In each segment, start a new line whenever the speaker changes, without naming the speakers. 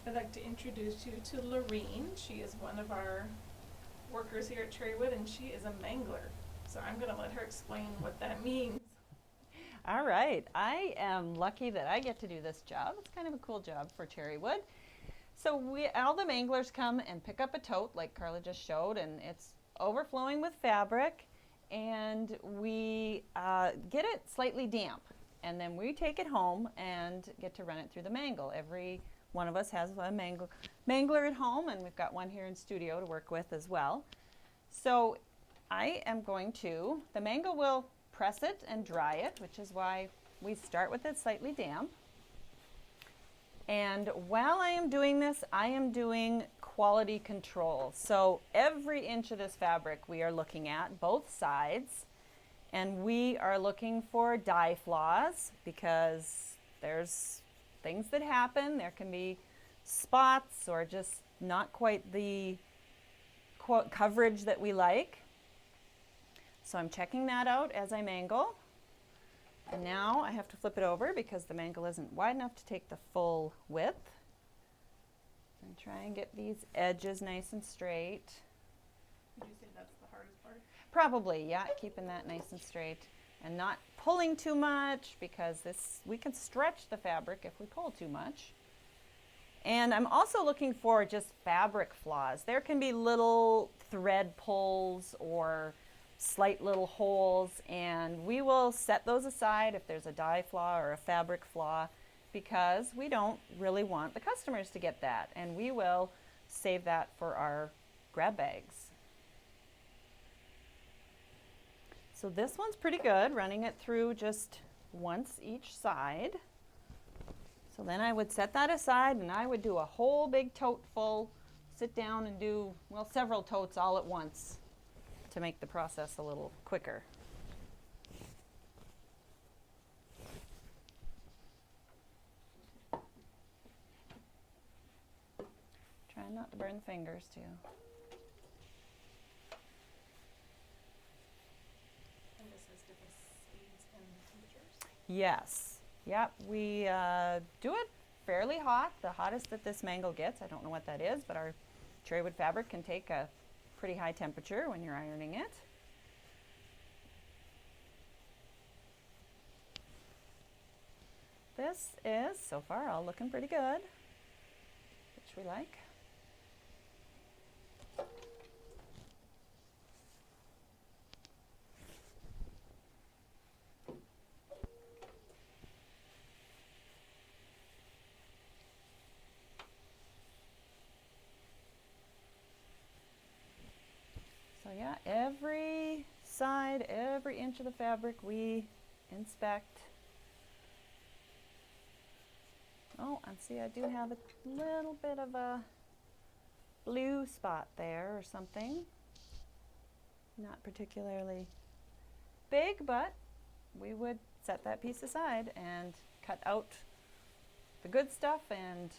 I'd like to introduce you to Lorene. She is one of our workers here at Cherrywood, and she is a mangler. So I'm going to let her explain what that means.
All right, I am lucky that I get to do this job. It's kind of a cool job for Cherrywood. So all the manglers come and pick up a tote like Carla just showed, and it's overflowing with fabric, and we get it slightly damp, and then we take it home and get to run it through the mangle. Every one of us has a mangler at home, and we've got one here in studio to work with as well. So I am going to, the mangle will press it and dry it, which is why we start with it slightly damp. And while I am doing this, I am doing quality control. So every inch of this fabric we are looking at, both sides, and we are looking for dye flaws because there's things that happen. There can be spots or just not quite the coverage that we like. So I'm checking that out as I mangle. And now I have to flip it over because the mangle isn't wide enough to take the full width. And try and get these edges nice and straight.
Would you say that's the hardest part?
Probably, yeah, keeping that nice and straight and not pulling too much because we can stretch the fabric if we pull too much. And I'm also looking for just fabric flaws. There can be little thread pulls or slight little holes, and we will set those aside if there's a dye flaw or a fabric flaw because we don't really want the customers to get that, and we will save that for our grab bags. So this one's pretty good, running it through just once each side. So then I would set that aside and I would do a whole big tote full, sit down and do, well, several totes all at once to make the process a little quicker. Try not to burn the fingers too.
And this has different speeds and temperatures?
Yes. Yep, we do it fairly hot, the hottest that this mangle gets. I don't know what that is, but our Cherrywood fabric can take a pretty high temperature when you're ironing it. This is, so far, all looking pretty good, which we like. So yeah, every side, every inch of the fabric we inspect. Oh, and see, I do have a little bit of a blue spot there or something. Not particularly big, but we would set that piece aside and cut out the good stuff and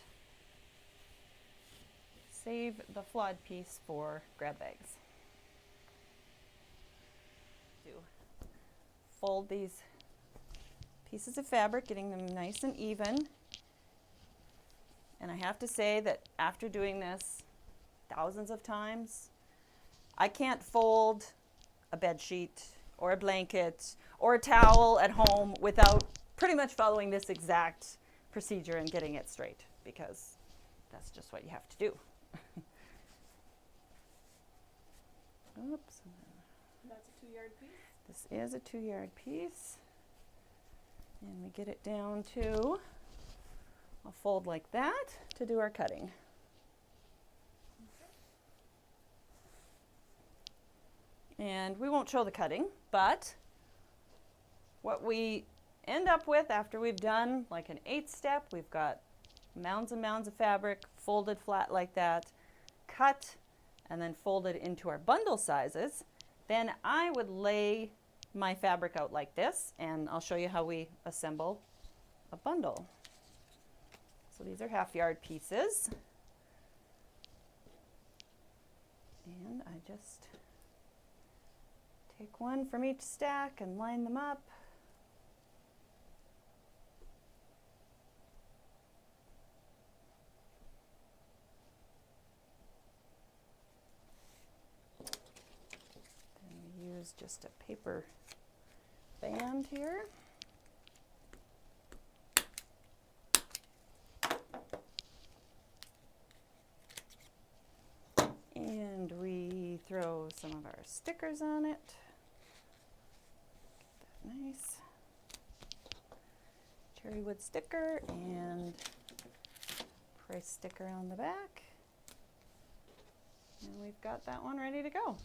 save the flawed piece for grab bags. Fold these pieces of fabric, getting them nice and even. And I have to say that after doing this thousands of times, I can't fold a bed sheet or a blanket or a towel at home without pretty much following this exact procedure and getting it straight, because that's just what you have to do. Oops.
That's a 2-yard piece?
This is a 2-yard piece. And we get it down to a fold like that to do our cutting. And we won't show the cutting, but what we end up with after we've done like an 8th step, we've got mounds and mounds of fabric folded flat like that, cut, and then folded into our bundle sizes. Then I would lay my fabric out like this, and I'll show you how we assemble a bundle. So these are 1/2-yard pieces. And I just take one from each stack and line them up. use just a paper band here. And we throw some of our stickers on it. Get that nice Cherrywood sticker and price sticker on the back. And we've got that one ready to go.